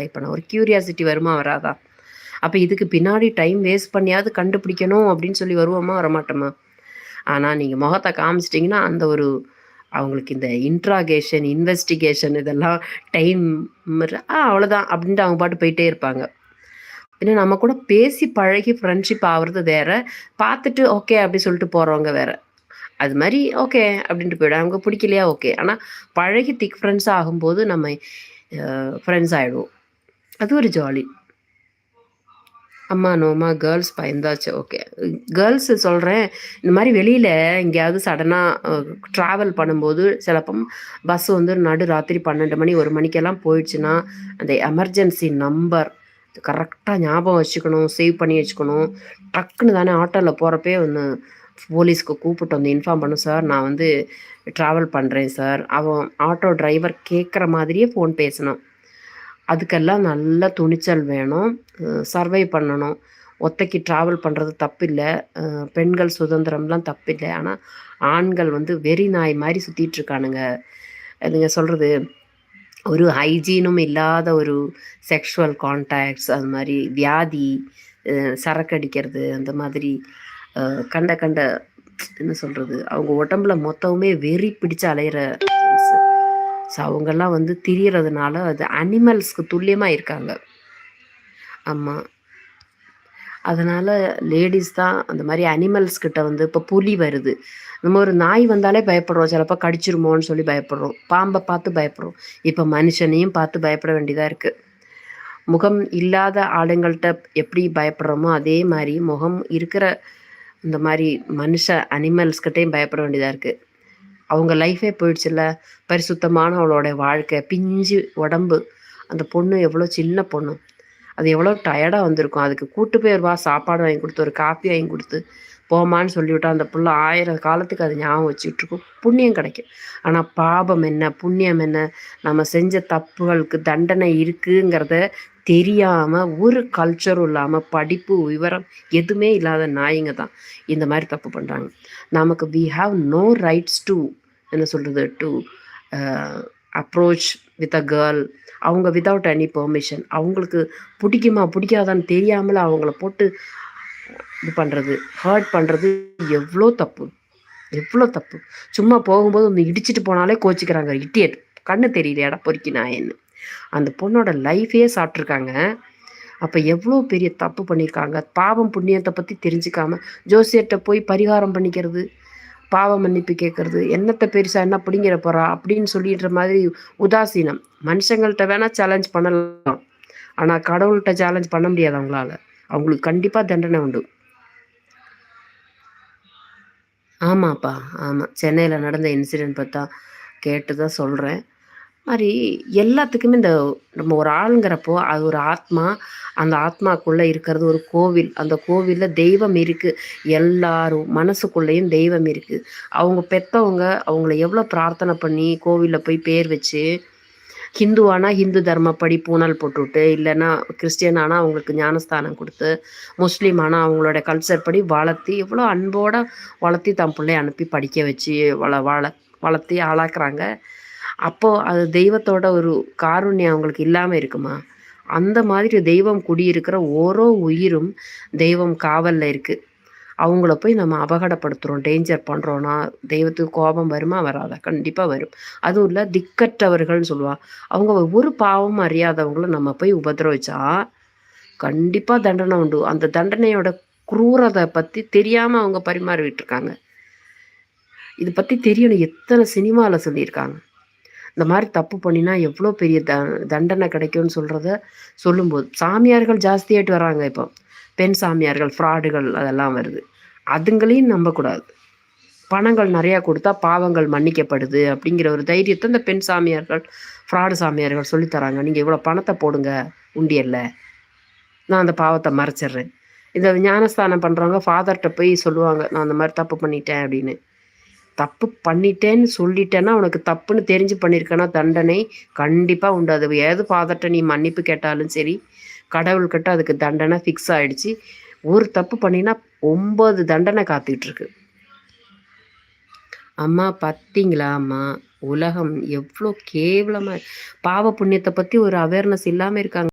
இப்போ நான் ஒரு கியூரியாசிட்டி வருமா வராதா? அப்போ இதுக்கு பின்னாடி டைம் வேஸ்ட் பண்ணியாவது கண்டுபிடிக்கணும் அப்படின்னு சொல்லி வருவோமா வரமாட்டோமா? ஆனால் நீங்கள் முகத்தை காமிச்சிட்டிங்கன்னா அந்த ஒரு அவங்களுக்கு இந்த இன்ட்ராகேஷன் இன்வெஸ்டிகேஷன் இதெல்லாம் டைம் அவ்வளோதான் அப்படின்ட்டு அவங்க பாட்டு போயிட்டே இருப்பாங்க. ஏன்னா நம்ம கூட பேசி பழகி ஃப்ரெண்ட்ஷிப் ஆகுறது வேற, பார்த்துட்டு ஓகே அப்படி சொல்லிட்டு போகிறவங்க வேற. அது மாதிரி ஓகே அப்படின்ட்டு போயிடும். அவங்க பிடிக்கலையா ஓகே. ஆனால் பழகி திக் ஃப்ரெண்ட்ஸாக ஆகும்போது நம்ம ஃப்ரெண்ட்ஸ் ஆகிடுவோம். அது ஒரு ஜாலி. அம்மா நோம்மா கேர்ள்ஸ் பயந்தாச்சு ஓகே. கேர்ள்ஸு சொல்கிறேன், இந்த மாதிரி வெளியில் எங்கேயாவது சடனாக ட்ராவல் பண்ணும்போது சிலப்போ பஸ் வந்து நடு ராத்திரி 12 மணி 1 மணிக்கெல்லாம் போயிடுச்சுன்னா அந்த எமர்ஜென்சி நம்பர் கரெக்டாக ஞாபகம் வச்சுக்கணும், சேவ் பண்ணி வச்சுக்கணும். டக்குன்னு தானே ஆட்டோவில் போகிறப்பே ஒன்று போலீஸ்க்கு கூப்பிட்டு வந்து இன்ஃபார்ம் பண்ணும், சார் நான் வந்து ட்ராவல் பண்ணுறேன் சார். அவன் ஆட்டோ டிரைவர் கேட்குற மாதிரியே ஃபோன் பேசணும். அதுக்கெல்லாம் நல்ல துணிச்சல் வேணும். சர்வை பண்ணணும். ஒத்தைக்கு ட்ராவல் பண்ணுறது தப்பில்ல. பெண்கள் சுதந்திரம்லாம் தப்பில்ல. ஆனால் ஆண்கள் வந்து வெறி நாய் மாதிரி சுற்றிட்டுருக்கானுங்க. அதுங்க சொல்கிறது ஒரு ஹைஜீனும் இல்லாத ஒரு செக்ஷுவல் கான்டாக்ட்ஸ், அது மாதிரி வியாதி, சரக்கு அடிக்கிறது, அந்த மாதிரி கண்ட கண்ட என்ன சொல்கிறது, அவங்க உடம்புல மொத்தமுமே வெறி பிடிச்சு அலையிற ஜென்ஸு. ஸோ அவங்கெல்லாம் வந்து திரியறதுனால அது அனிமல்ஸ்க்கு துல்லியமாக இருக்காங்க. ஆமாம். அதனால் லேடிஸ் தான் அந்த மாதிரி அனிமல்ஸ் கிட்ட வந்து இப்போ புலி வருது. நம்ம ஒரு நாய் வந்தாலே பயப்படுறோம். சிலப்போ கடிச்சிருமோன்னு சொல்லி பயப்படுறோம். பாம்பை பார்த்து பயப்படுறோம். இப்போ மனுஷனையும் பார்த்து பயப்பட வேண்டியதாக இருக்குது. முகம் இல்லாத ஆளுங்கள்கிட்ட எப்படி பயப்படுறோமோ அதே மாதிரி முகம் இருக்கிற இந்த மாதிரி மனுஷ அனிமல்ஸ்கிட்டையும் பயப்பட வேண்டியதாக இருக்குது. அவங்க லைஃபே போயிடுச்சுல்ல. பரிசுத்தமான அவளோட வாழ்க்கை, பிஞ்சு உடம்பு. அந்த பொண்ணு எவ்வளோ சின்ன பொண்ணு, அது எவ்வளோ டயர்டாக வந்திருக்கும். அதுக்கு கூட்டு போய் ஒரு சாப்பாடு வாங்கி கொடுத்து ஒரு காஃபி வாங்கி கொடுத்து போமான்னு சொல்லிவிட்டா அந்த புள்ள 1000 காலத்துக்கு அது ஞாபகம் வச்சுட்ருக்கும். புண்ணியம் கிடைக்கும். ஆனால் பாபம் என்ன புண்ணியம் என்ன, நம்ம செஞ்ச தப்புகளுக்கு தண்டனை இருக்குங்கிறத தெரியாமல், ஒரு கல்ச்சரும் இல்லாமல், படிப்பு விவரம் எதுவுமே இல்லாத நாய்ங்க தான் இந்த மாதிரி தப்பு பண்ணுறாங்க. நமக்கு we have no rights to என்ன சொல்கிறது, to approach with a girl அவங்க வித்தவுட் எனி பெர்மிஷன். அவங்களுக்கு பிடிக்குமா பிடிக்காதான்னு தெரியாமல் அவங்கள போட்டு இது பண்ணுறது, ஹர்ட் பண்ணுறது எவ்வளோ தப்பு, எவ்வளோ தப்பு. சும்மா போகும்போது ஒன்று இடிச்சிட்டு போனாலே கோச்சிக்கிறாங்க, இட்டியட் கண்ணு தெரியலையாடா பொறுக்கி நாயன்னு. அந்த பொண்ணோட லைஃபே சாப்பிட்ருக்காங்க. அப்போ எவ்வளோ பெரிய தப்பு பண்ணியிருக்காங்க. பாவம் புண்ணியத்தை பற்றி தெரிஞ்சுக்காமல் ஜோசியர்கிட்ட போய் பரிகாரம் பண்ணிக்கிறது, பாவ மன்னிப்பு கேட்குறது, என்னத்தை பெருசாக என்ன பிடிங்கிற போகிறா அப்படின்னு சொல்லிடுற மாதிரி உதாசீனம். மனுஷங்கள்கிட்ட வேணால் சேலஞ்ச் பண்ணலாம், ஆனால் கடவுள்கிட்ட சேலஞ்ச் பண்ண முடியாது அவங்களால. அவங்களுக்கு கண்டிப்பாக தண்டனை உண்டு. ஆமாப்பா, ஆமாம். சென்னையில் நடந்த இன்சிடெண்ட் பார்த்தா கேட்டு தான் சொல்கிறேன். மாதிரி எல்லாத்துக்குமே இந்த நம்ம ஒரு ஆளுங்கிறப்போ அது ஒரு ஆத்மா. அந்த ஆத்மாக்குள்ளே இருக்கிறது ஒரு கோவில். அந்த கோவிலில் தெய்வம் இருக்குது. எல்லாரும் மனசுக்குள்ளேயும் தெய்வம் இருக்குது. அவங்க பெற்றவங்க அவங்கள எவ்வளோ பிரார்த்தனை பண்ணி கோவிலில் போய் பேர் வச்சு, ஹிந்துவானா ஹிந்து தர்மப்படி பூனல் போட்டுவிட்டு, இல்லைன்னா கிறிஸ்டியன் ஆனால் அவங்களுக்கு ஞானஸ்தானம் கொடுத்து, முஸ்லீம் ஆனால் அவங்களோட கல்ச்சர் படி வளர்த்தி, எவ்வளோ அன்போடு வளர்த்தி தன் பிள்ளைய அனுப்பி படிக்க வச்சு வளர்த்தி ஆளாக்குறாங்க. அப்போது அது தெய்வத்தோட ஒரு காருண்யம் அவங்களுக்கு இல்லாமல் இருக்குமா? அந்த மாதிரி தெய்வம் குடியிருக்கிற ஓரோ உயிரும் தெய்வம் காவலில் இருக்குது. அவங்கள போய் நம்ம அபகடப்படுத்துகிறோம், டேஞ்சர் பண்ணுறோன்னா தெய்வத்துக்கு கோபம் வருமா வராதா? கண்டிப்பாக வரும். அதுவும் இல்லை திக்கற்றவர்கள்னு சொல்லுவாள். அவங்க ஒரு பாவமும் அறியாதவங்கள நம்ம போய் உபதிரவிச்சா கண்டிப்பாக தண்டனை உண்டு. அந்த தண்டனையோட குரூரதை பற்றி தெரியாமல் அவங்க பரிமாறிவிட்டு இருக்காங்க. இதை பற்றி தெரியணும். எத்தனை சினிமாவில் சொல்லியிருக்காங்க. இந்த மாதிரி தப்பு பண்ணினா எவ்வளோ பெரிய தண்டனை கிடைக்கும்னு சொல்கிறத சொல்லும்போது சாமியார்கள் ஜாஸ்தியாகிட்டு வராங்க. இப்போ பெண் சாமியார்கள், ஃப்ராடுகள் அதெல்லாம் வருது. அதுங்களையும் நம்பக்கூடாது. பணங்கள் நிறையா கொடுத்தா பாவங்கள் மன்னிக்கப்படுது அப்படிங்கிற ஒரு தைரியத்தை இந்த பெண் சாமியார்கள், ஃப்ராடு சாமியார்கள் சொல்லித்தராங்க. நீங்கள் இவ்வளோ பணத்தை போடுங்க உண்டியல்ல, நான் அந்த பாவத்தை மறைச்சிட்றேன். இந்த ஞானஸ்தானம் பண்ணுறவங்க ஃபாதர்கிட்ட போய் சொல்லுவாங்க, நான் அந்த மாதிரி தப்பு பண்ணிட்டேன் அப்படின்னு. தப்பு பண்ணிட்டேன்னு சொல்லிட்டேன்னா உனக்கு தப்புன்னு தெரிஞ்சு பண்ணியிருக்கேன்னா தண்டனை கண்டிப்பாக உண்டு. அது ஏது ஃபாதர்கிட்ட நீ மன்னிப்பு கேட்டாலும் சரி, கடவுள்கிட்ட அதுக்கு தண்டனை ஃபிக்ஸ் ஆகிடுச்சு. ஒரு தப்பு பண்ணினா 9 தண்டனை காத்துக்கிட்டு இருக்கு. அம்மா பார்த்தீங்களா அம்மா, உலகம் எவ்வளோ கேவலமா பாவ புண்ணியத்த பத்தி ஒரு அவேர்னஸ் இல்லாம இருக்காங்க.